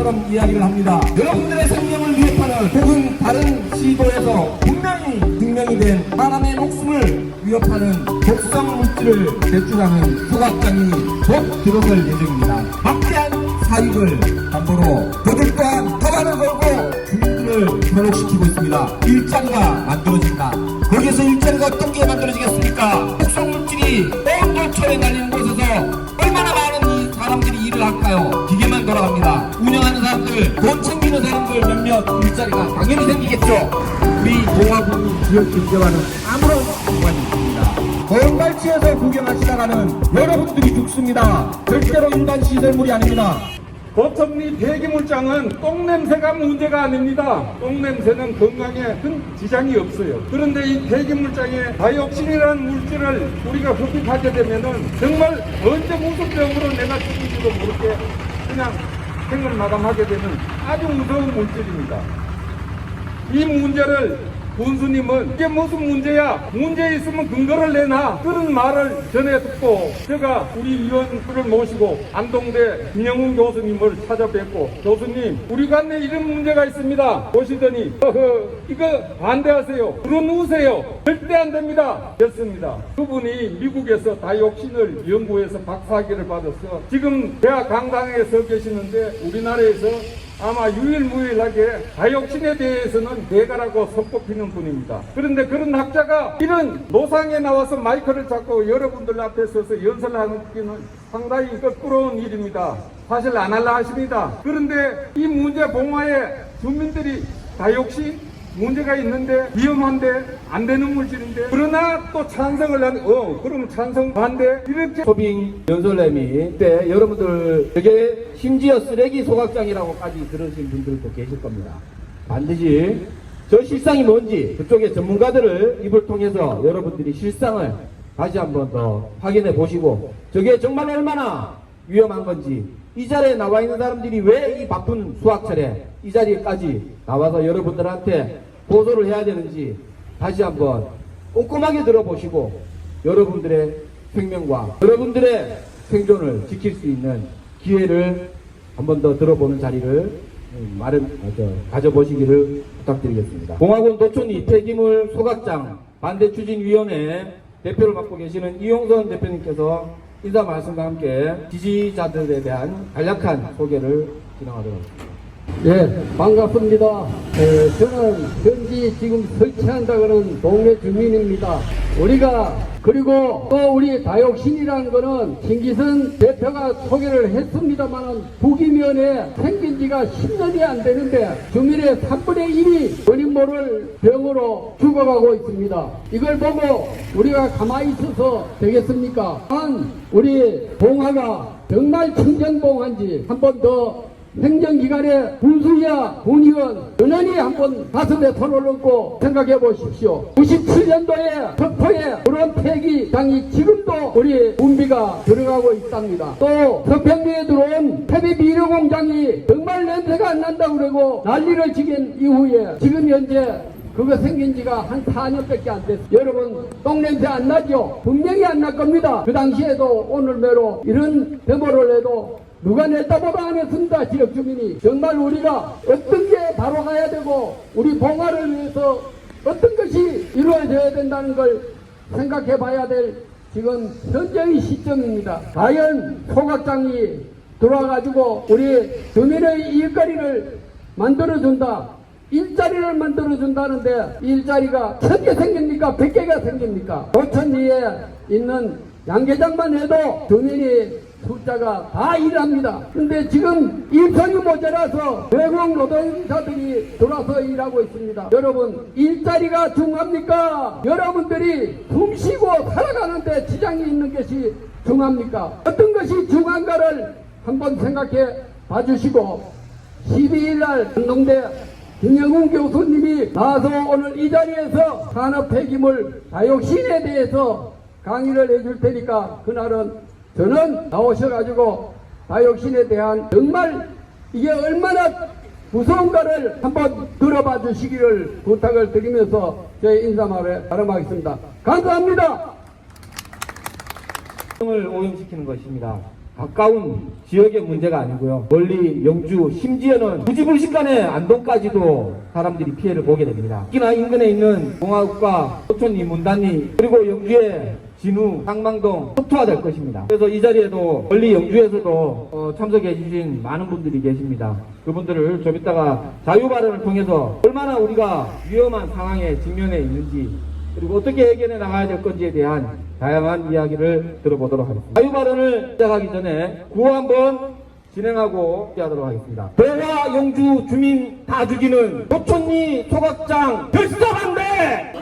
것처럼 이야기를 합니다. 여러분들의 생명을 위협하는 혹은 다른 시도에서 분명히 증명이 된 사람의 목숨을 위협하는 독성 물질을 배출하는 소각장이 곧 들어설 예정입니다. 막대한 사익을 담보로 저들과 타반을 걸고 주민들을 현혹시키고 있습니다. 일자리가 만들어진다. 거기에서 일자리가 어떤 게 만들어지겠습니까? 독성 물질이 온 도처에 날리는 곳에서 얼마나 많은 이 사람들이 일을 할까요? 기계만 돌아갑니다. 운영하는 사람들, 돈 챙기는 사람들 몇몇 일자리가 당연히 생기겠죠. 우리 동화군 지역 경제와는 아무런 상관이 없습니다. 건갈치에서 구경하시다가는 여러분들이 죽습니다. 절대로 인간 시설물이 아닙니다. 고척리 폐기물장은 똥냄새가 문제가 아닙니다. 똥냄새는 건강에 큰 지장이 없어요. 그런데 이 폐기물장에 다이옥신이라는 물질을 우리가 흡입하게 되면은 정말 언제 무슨 병으로 내가 죽을지도 모르게 그냥 생을 마감하게 되는 아주 무서운 물질입니다. 이 문제를 군수님은 이게 무슨 문제야? 문제 있으면 근거를 내놔. 그런 말을 전해 듣고 제가 우리 위원들을 모시고 안동대 김영훈 교수님을 찾아뵙고 교수님 우리 관내 이런 문제가 있습니다. 보시더니 이거 반대하세요. 들어누우세요. 절대 안 됩니다. 됐습니다. 그분이 미국에서 다이옥신을 연구해서 박사학위를 받아서 지금 대학 강당에 서 계시는데 우리나라에서 아마 유일무이하게 다이옥신에 대해서는 대가라고 손꼽히는 분입니다. 그런데 그런 학자가 이런 노상에 나와서 마이크를 잡고 여러분들 앞에 서서 연설을 하는 게 상당히 거꾸로운 일입니다. 사실 안 할라 하십니다. 그런데 이 문제 봉화에 주민들이 다이옥신 문제가 있는데 위험한데 안 되는 물질인데 그러나 또 찬성을 하는 그러면 찬성 반대 이렇게 소빙 연설회미 때 여러분들 되게 심지어 쓰레기 소각장이라고까지 들으신 분들도 계실 겁니다. 반드시 저 실상이 뭔지 그쪽의 전문가들을 입을 통해서 여러분들이 실상을 다시 한번 더 확인해 보시고 저게 정말 얼마나 위험한 건지 이 자리에 나와 있는 사람들이 왜 이 바쁜 수학철에 이 자리에까지 나와서 여러분들한테 보도를 해야 되는지 다시 한번 꼼꼼하게 들어보시고 여러분들의 생명과 여러분들의 생존을 지킬 수 있는 기회를 한번 더 들어보는 자리를 가져보시기를 부탁드리겠습니다. 봉화군 도촌리 폐기물 소각장 반대추진위원회 대표를 맡고 계시는 이용선 대표님께서 인사 말씀과 함께 지지자들에 대한 간략한 소개를 진행하도록 하겠습니다. 예, 반갑습니다. 저는 현지 지금 설치한다고는 동네 주민입니다. 그리고 또 우리 다육신이라는 거는 김기선 대표가 소개를 했습니다만은 부기면에 생긴 지가 10년이 안 되는데 주민의 3분의 1이 원인 모를 병으로 죽어가고 있습니다. 이걸 보고 우리가 가만히 있어서 되겠습니까? 우리 봉화가 정말 청정봉화인지 한 번 더 행정기관의 군수야 군의원 연연히 한번 가슴에 손을 얹고 생각해 보십시오. 97년도에 석포에 그런 폐기장이 지금도 우리 군비가 들어가고 있답니다. 또 서평리에 들어온 폐비 비료 공장이 정말 냄새가 안 난다고 그러고 난리를 지긴 이후에 지금 현재 그거 생긴 지가 한 4년밖에 안 됐어요. 여러분 똥냄새 안 나죠? 분명히 안 날 겁니다. 그 당시에도 오늘매로 이런 데모를 해도 누가 냈다보도 안 했습니다. 지역 주민이. 정말 우리가 어떤 게 바로 가야 되고 우리 봉화를 위해서 어떤 것이 이루어져야 된다는 걸 생각해 봐야 될 지금 현재의 시점입니다. 과연 소각장이 들어와가지고 우리 주민의 일거리를 만들어준다. 일자리를 만들어준다는데 일자리가 1000개 생깁니까? 100개가 생깁니까? 도천리에 있는 양계장만 해도 주민이 숫자가 다 일합니다. 근데 지금 일손이 모자라서 외국 노동자들이 들어와서 일하고 있습니다. 여러분 일자리가 중요합니까? 여러분들이 숨쉬고 살아가는데 지장이 있는 것이 중요합니까? 어떤 것이 중요한가를 한번 생각해 봐주시고 12일날 안동대 김영훈 교수님이 나와서 오늘 이 자리에서 산업 폐기물 다육신에 대해서 강의를 해줄 테니까 그날은 저는 나오셔가지고 다육신에 대한 정말 이게 얼마나 무서운가를 한번 들어봐 주시기를 부탁을 드리면서 제 인사말에 발언하겠습니다. 감사합니다. 을 오염시키는 것입니다. 가까운 지역의 문제가 아니고요. 멀리 영주, 심지어는 부지불식간에 안동까지도 사람들이 피해를 보게 됩니다. 특히나 인근에 있는 봉화읍과 소촌리, 문단리, 그리고 영주의 진우, 상망동 초토화될 것입니다. 그래서 이 자리에도 멀리 영주에서도 참석해 주신 많은 분들이 계십니다. 그분들을 좀 이따가 자유발언을 통해서 얼마나 우리가 위험한 상황에 직면해 있는지, 그리고 어떻게 해결해 나가야 될 건지에 대한 다양한 이야기를 들어보도록 하겠습니다. 자유발언을 시작하기 전에 구호 한번 진행하고 시작하도록 하겠습니다. 봉화 영주 주민 다 죽이는 소촌리 소각장 결사반대!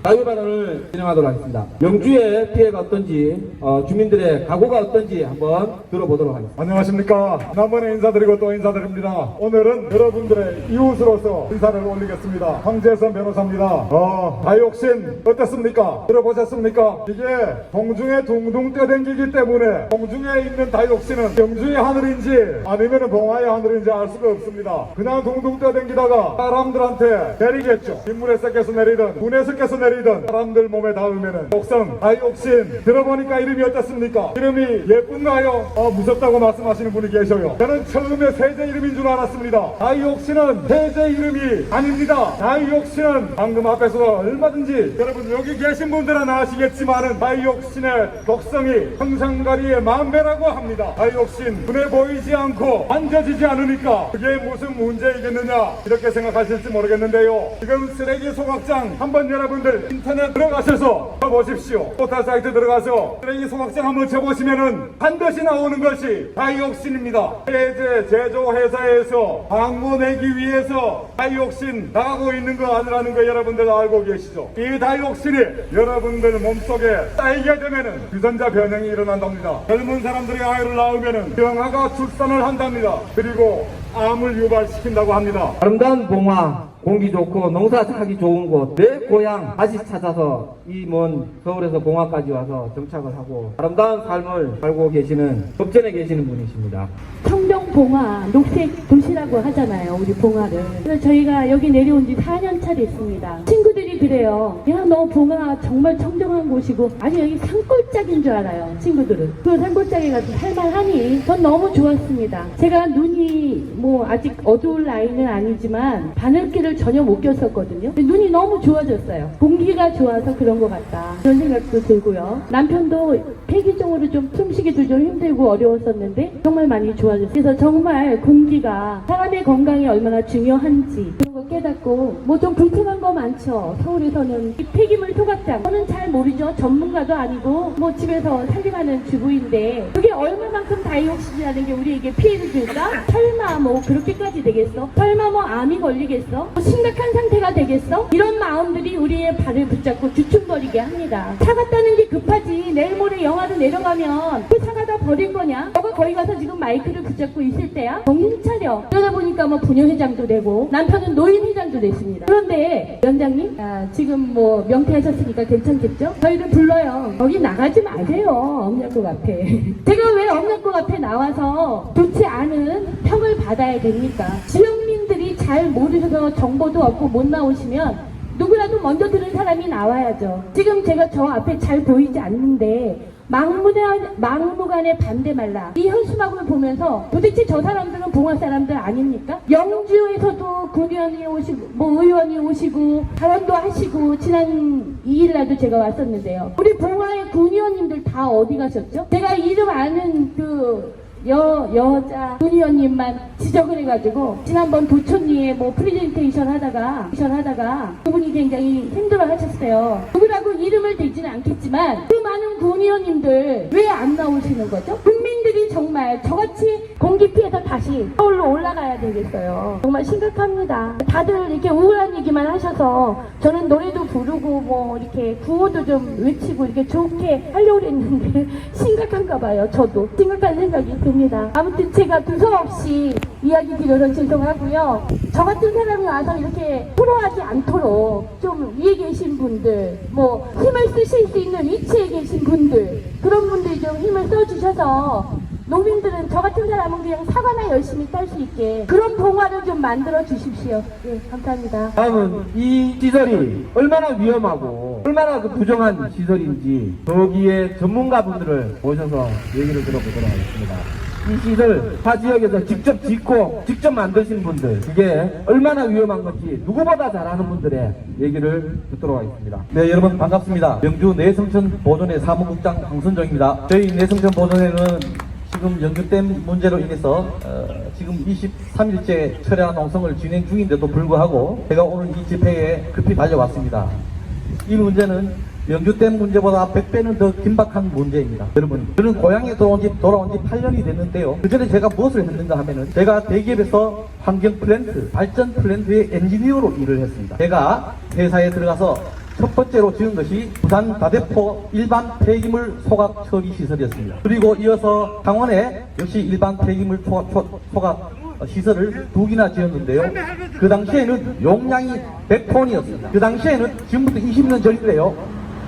자유발언을 진행하도록 하겠습니다. 영주의 피해가 어떤지, 주민들의 각오가 어떤지 한번 들어보도록 하겠습니다. 안녕하십니까. 지난번에 인사드리고 또 인사드립니다. 오늘은 여러분들의 이웃으로서 인사를 올리겠습니다. 황재선 변호사입니다. 다이옥신 어땠습니까? 들어보셨습니까? 이게 공중에 둥둥 떠댕기기 때문에 공중에 있는 다이옥신은 영주의 하늘인지 아니면 봉화의 하늘인지 알 수가 없습니다. 그냥 둥둥 떠댕기다가 사람들한테 내리겠죠. 빗물에서 내리든 군에서 내리든 사람들 몸에 닿으면은 독성 다이옥신 들어보니까 이름이 어떻습니까? 이름이 예쁜가요? 무섭다고 말씀하시는 분이 계셔요. 저는 처음에 세제 이름인 줄 알았습니다. 다이옥신은 세제 이름이 아닙니다. 다이옥신은 방금 앞에서 얼마든지 여러분 여기 계신 분들은 아시겠지만은 다이옥신의 독성이 황산가리의 만배라고 합니다. 다이옥신 눈에 보이지 않고 만져지지 않으니까 그게 무슨 문제이겠느냐 이렇게 생각하실지 모르겠는데요. 지금 쓰레기 소각장 한번 여러분들 인터넷 들어가셔서 보십시오. 포털 사이트 들어가서 쓰레기 소각장 한번 쳐보시면은 반드시 나오는 것이 다이옥신입니다. 세제 제조 회사에서 광고 내기 위해서 다이옥신 나가고 있는 거 아니라는 거 여러분들 알고 계시죠? 이 다이옥신이 여러분들 몸속에 쌓이게 되면은 유전자 변형이 일어난답니다. 젊은 사람들이 아이를 낳으면은 병아가 출산을 한답니다. 그리고 암을 유발시킨다고 합니다. 아름다운 봉화, 공기 좋고 농사 하기 좋은 곳, 내 고향 다시 찾아서 이 먼 서울에서 봉화까지 와서 정착을 하고 아름다운 삶을 살고 계시는 법전에 계시는 분이십니다. 청정 봉화, 녹색 도시라고 하잖아요, 우리 봉화를. 그래서 저희가 여기 내려온 지 4년 차 됐습니다. 친구들이 그래요. 야, 너 봉화 정말 청정한 곳이고 아주 여기 산골짜기인 줄 알아요, 친구들은. 그 산골짜기 가서 살만하니 전 너무 좋았습니다. 제가 눈이 뭐 아직 어두울 나이는 아니지만 바늘길을 전혀 못 꼈었거든요. 눈이 너무 좋아졌어요. 공기가 좋아서 그런 것 같다, 그런 생각도 들고요. 남편도 폐기종으로 좀 숨쉬기도 좀 힘들고 어려웠었는데 정말 많이 좋아졌어요. 그래서 정말 공기가 사람의 건강에 얼마나 중요한지 그런 거 깨닫고 뭐 좀 불편한 거 많죠. 서울에서는 이 폐기물 소각장 저는 잘 모르죠. 전문가도 아니고 뭐 집에서 살림하는 주부인데 그게 얼마만큼 다이옥신이라는 게 우리에게 피해를 줄까? 설마 뭐 그렇게까지 되겠어? 설마 뭐 암이 걸리겠어? 뭐 심각한 상태가 되겠어? 이런 마음들이 우리의 발을 붙잡고 주춤거리게 합니다. 차 갖다는 게 급하지. 내일 모레 영하로 내려가면 그 차가 다 버릴 거냐? 너가 거기 가서 지금 마이크를 붙잡고 있을 때야? 정신 차려. 그러다 보니까 뭐 부녀회장도 되고 남편은 노인회장도 됐습니다. 그런데 위원장님 지금 뭐 명퇴하셨으니까 괜찮겠죠? 저희를 불러요. 거기 나가지 마세요. 엄약국 앞에. 제가 왜 엄약국 앞에 나와서 좋지 않은 평을 받아야 됩니까? 지역민들이 잘 모르셔서 정보도 없고 못 나오시면 누구라도 먼저 들은 사람이 나와야죠. 지금 제가 저 앞에 잘 보이지 않는데 막무가내 반대 말라 이 현수막을 보면서 도대체 저 사람들은 봉화 사람들 아닙니까? 영주에서도 군의원이 오시고 뭐 의원이 오시고 발언도 하시고 지난 2일날도 제가 왔었는데요. 우리 봉화의 군의원님들 다 어디 가셨죠? 제가 이름 아는 그 여자 군의원님만 지적을 해가지고 지난번 도촌리에 뭐 프레젠테이션 하다가 그분이 굉장히 힘들어 하셨어요. 누구라고 이름을 대지는 않겠지만 그 많은 군의원님들 왜 안 나오시는 거죠? 국민들이 정말 저같이 공기 피해서 다시 서울로 올라가야 되겠어요. 정말 심각합니다. 다들 이렇게 우울한 얘기만 하셔서 저는 노래도 부르고 뭐 이렇게 구호도 좀 외치고 이렇게 좋게 하려고 했는데 심각한가 봐요. 저도 심각한 생각이 듭니다. 아무튼 제가 두서없이 이야기 드려서 죄송하고요. 저 같은 사람이 와서 이렇게 토로하지 않도록 좀 위에 계신 분들, 뭐 힘을 쓰실 수 있는 위치에 계신 분들, 그런 분들이 좀 힘을 써주셔서 농민들은 저 같은 사람은 그냥 사과나 열심히 딸 수 있게 그런 봉화를 좀 만들어 주십시오. 예, 감사합니다. 다음은 이 시설이 얼마나 위험하고 얼마나 그 부정한 시설인지 거기에 전문가분들을 모셔서 얘기를 들어보도록 하겠습니다. 이 시설 타 지역에서 직접 짓고 직접 만드신 분들, 그게 얼마나 위험한 건지 누구보다 잘 아는 분들의 얘기를 듣도록 하겠습니다. 네, 여러분 반갑습니다. 영주 내성천 보존회 사무국장 황선정입니다. 저희 내성천 보존회는 지금 연주댐 문제로 인해서 지금 23일째 철야 농성을 진행 중인데도 불구하고 제가 오늘 이 집회에 급히 달려왔습니다. 이 문제는 연주댐 문제보다 100배는 더 긴박한 문제입니다. 여러분, 저는 고향에 돌아온 지 8년이 됐는데요. 그 전에 제가 무엇을 했는가 하면은 제가 대기업에서 환경 플랜트, 발전 플랜트의 엔지니어로 일을 했습니다. 제가 회사에 들어가서 첫 번째로 지은 것이 부산 다대포 일반 폐기물 소각 처리 시설이었습니다. 그리고 이어서 강원에 역시 일반 폐기물 소각 시설을 2개나 지었는데요. 그 당시에는 용량이 100톤이었습니다. 그 당시에는 지금부터 20년 전인데요.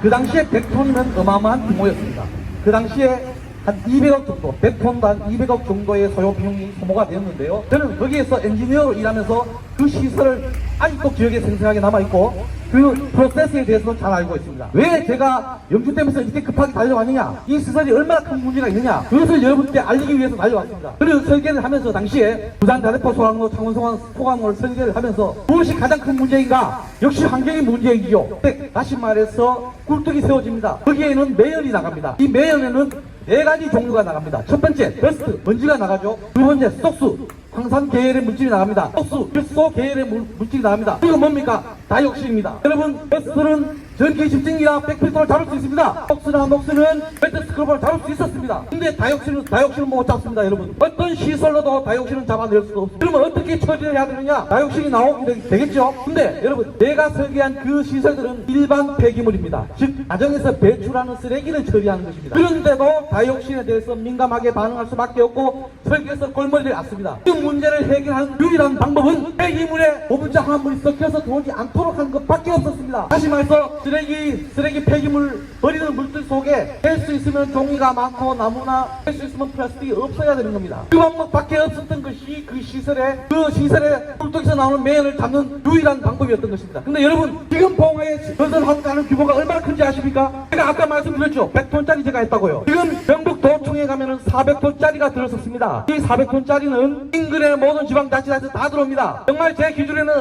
그 당시에 100톤이면 어마어마한 규모였습니다. 그 당시에 한 200억 정도, 100톤당 한 200억 정도의 소요 비용이 소모가 되었는데요. 저는 거기에서 엔지니어로 일하면서 그 시설을 아직도 기억에 생생하게 남아있고 그 프로세스에 대해서도 잘 알고 있습니다. 왜 제가 영주댐에서 이렇게 급하게 달려왔느냐, 이 시설이 얼마나 큰 문제가 있느냐, 그것을 여러분께 알리기 위해서 달려왔습니다. 그리고 설계를 하면서 당시에 부산 다대포 소각로, 창원 소각로를 설계를 하면서 무엇이 가장 큰 문제인가? 역시 환경의 문제이죠. 다시 말해서 굴뚝이 세워집니다. 거기에는 매연이 나갑니다. 이 매연에는 4가지 종류가 나갑니다. 첫 번째, 더스트, 먼지가 나가죠. 두 번째, 속수, 황산 계열의 물질이 나갑니다. 속수, 필소 계열의 물질이 나갑니다. 그리고 뭡니까? 다이옥신입니다. 여러분, 더스트는 전기 집중기나 백필터를 잡을 수 있습니다. 속수나 녹수는 배트 스크럽을 잡을 수 있었습니다. 근데 다이옥신은 못 잡습니다, 여러분. 어떤 시설로도 다이옥신은 잡아낼 수가 없습니다. 그러면 어떻게 처리를 해야 되느냐? 다이옥신이 나오게 되겠죠? 근데 여러분, 내가 설계한 그 시설들은 일반 폐기물입니다. 즉, 가정에서 배출하는 쓰레기를 처리하는 것입니다. 그런데도 다이옥신에 대해서 민감하게 반응할 수밖에 없고 설계에서 골머리를 앓습니다. 이 문제를 해결하는 유일한 방법은 폐기물에 고분자 화합물이 섞여서 들어오지 않도록 하는 것밖에 없었습니다. 다시 말해서 쓰레기 폐기물 버리는 물질 속에 뗄 수 있으면 종이가 많고 나무나 뗄 수 있으면 플라스틱이 없어야 되는 겁니다. 그 방법밖에 없었던 것이 그 시설에 굴뚝에서 나오는 매연을 잡는 유일한 방법이었던 것입니다. 근데 여러분, 지금 봉화에 건설하는 규모가 얼마나 큰지 아십니까? 제가 아까 말씀드렸죠. 100톤짜리 제가 했다고요. 지금 경북도청에 가면은 400톤짜리가 들었었습니다. 이 400톤짜리는 인근의 모든 지방자치단체에서 다 들어옵니다. 정말 제 기준에는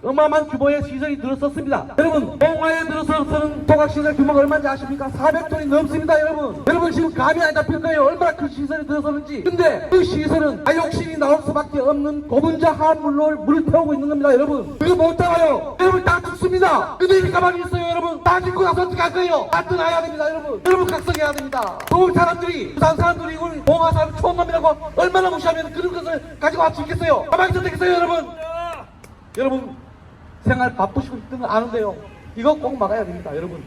어마어마한 규모의 시설이 들었었습니다. 여러분, 봉화에 들어서는 소각시설 규모가 얼마인지 아십니까? 400톤이 넘습니다, 여러분. 여러분, 지금 감이 안 잡힐 거예요. 얼마나 큰 시설이 들어서는지. 근데 그 시설은 다이옥신이 나올 수밖에 없는 고분자 화합물로 물을 태우고 있는 겁니다, 여러분. 그거 못 잡아요. 여러분, 다 죽습니다. 근데 이렇게 가만히 있어요, 여러분. 다 죽고 나서 어떻게 할 거예요? 다 떠나야 됩니다, 여러분. 여러분, 각성해야 됩니다. 서울 사람들이, 부산 사람들이 이걸 봉화 사람 초원감이라고 얼마나 무시하면 그런 것을 가지고 할 수 있겠어요? 가만히 있었겠어요, 여러분? 여러분, 생활 바쁘시고 있던 거 아는데요. 이거 꼭 막아야 됩니다, 여러분.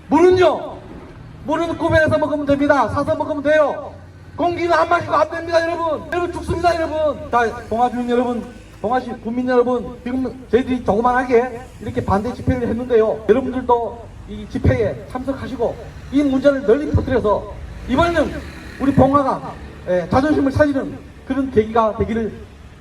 물은 구매해서 먹으면 됩니다. 사서 먹으면 돼요. 공기는 안 마시고 안 됩니다, 여러분. 여러분 죽습니다, 여러분. 자, 봉화 주민 여러분, 봉화시 국민 여러분, 지금 저희들이 조그만하게 이렇게 반대 집회를 했는데요. 여러분들도 이 집회에 참석하시고 이 문제를 널리 퍼뜨려서 이번에는 우리 봉화가 자존심을 살리는 그런 계기가 되기를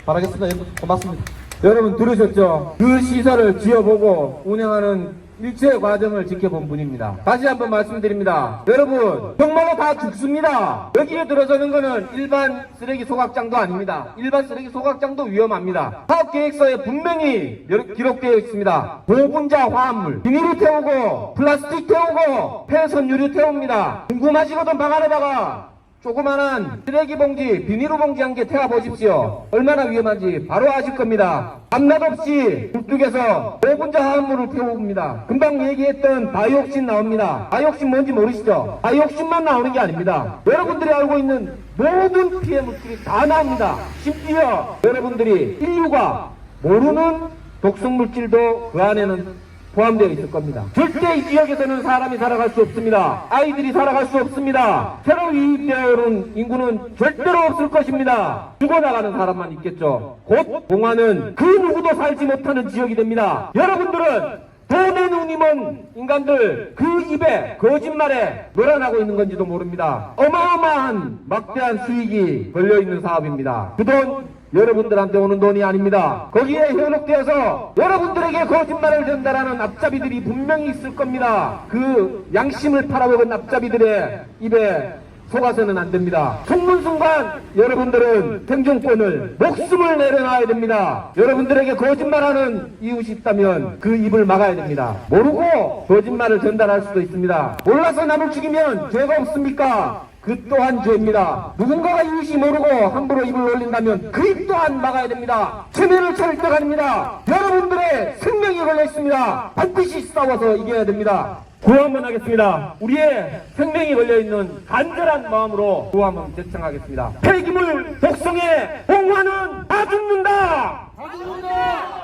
바라겠습니다. 여러분, 고맙습니다. 여러분 들으셨죠? 그 시설을 지어보고 운영하는 일체 과정을 지켜본 분입니다. 다시 한번 말씀드립니다. 여러분, 정말로 다 죽습니다. 여기에 들어서는 거는 일반 쓰레기 소각장도 아닙니다. 일반 쓰레기 소각장도 위험합니다. 사업계획서에 분명히 기록되어 있습니다. 고분자 화합물, 비닐을 태우고 플라스틱 태우고 폐선유류 태웁니다. 궁금하시거든 방 안에다가 조그만한 쓰레기 봉지, 비닐로 봉지 한 개 태워보십시오. 얼마나 위험한지 바로 아실 겁니다. 밤낮 없이 굴뚝에서 고분자 화합물을 태워봅니다. 금방 얘기했던 다이옥신 나옵니다. 다이옥신 뭔지 모르시죠? 다이옥신만 나오는 게 아닙니다. 여러분들이 알고 있는 모든 피해 물질이 다 나옵니다. 심지어 여러분들이 인류가 모르는 독성 물질도 그 안에는 포함되어 있을 겁니다. 절대 이 지역에서는 사람이 살아갈 수 없습니다. 아이들이 살아갈 수 없습니다. 새로 유입되어 오는 인구는 절대로 없을 것입니다. 죽어나가는 사람만 있겠죠. 곧 봉화는 그 누구도 살지 못하는 지역이 됩니다. 여러분들은 돈에 눈이 먼 인간들 그 입에 거짓말에 놀아나고 있는 건지도 모릅니다. 어마어마한 막대한 수익이 걸려있는 사업입니다. 그 돈 여러분들한테 오는 돈이 아닙니다. 거기에 현혹되어서 여러분들에게 거짓말을 전달하는 납자비들이 분명히 있을 겁니다. 그 양심을 팔아먹은 납자비들의 입에 속아서는 안 됩니다. 속는 순간 여러분들은 생존권을 목숨을 내려놔야 됩니다. 여러분들에게 거짓말하는 이웃이 있다면 그 입을 막아야 됩니다. 모르고 거짓말을 전달할 수도 있습니다. 몰라서 남을 죽이면 죄가 없습니까? 그 또한 죄입니다. 누군가가 이웃이 모르고 함부로 입을 올린다면 그 입 또한 막아야 됩니다. 체면을 차릴 때가 아닙니다. 여러분들의 생명이 걸려 있습니다. 반드시 싸워서 이겨야 됩니다. 구호 한번 하겠습니다. 우리의 생명이 걸려있는 간절한 마음으로 구호 한번 제청하겠습니다. 폐기물 독성에 봉화는 다 죽는다! 다 죽는다!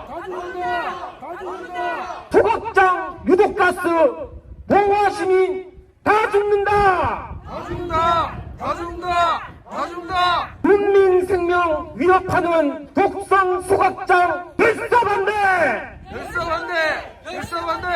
다 죽는다! 다 죽는다! 소각장 유독가스 봉화 시민 다 죽는다! 다 죽는다! 다 죽는다! 다 죽는다! 국민 생명 위협하는 독성 소각장 불사반대! 일사반대! 일사반대!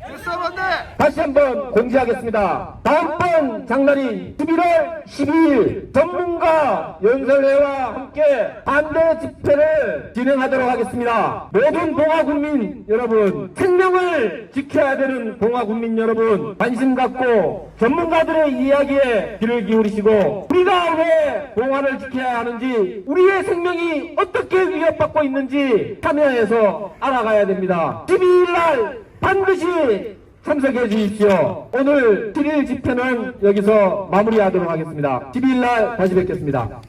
일사반대! 다시 한번 공지하겠습니다. 다음번 장날인 11월 12일 전문가 연설회와 함께 반대 집회를 진행하도록 하겠습니다. 모든 봉화국민 여러분, 생명을 지켜야 되는 봉화국민 여러분, 관심 갖고 전문가들의 이야기에 귀를 기울이시고 우리가 왜 봉화를 지켜야 하는지, 우리의 생명이 어떻게 위협받고 있는지 참여해서 알아가야 됩니다. 12일날 반드시 참석해 주십시오. 오늘 7일 집회는 여기서 마무리하도록 하겠습니다. 12일날 다시 뵙겠습니다.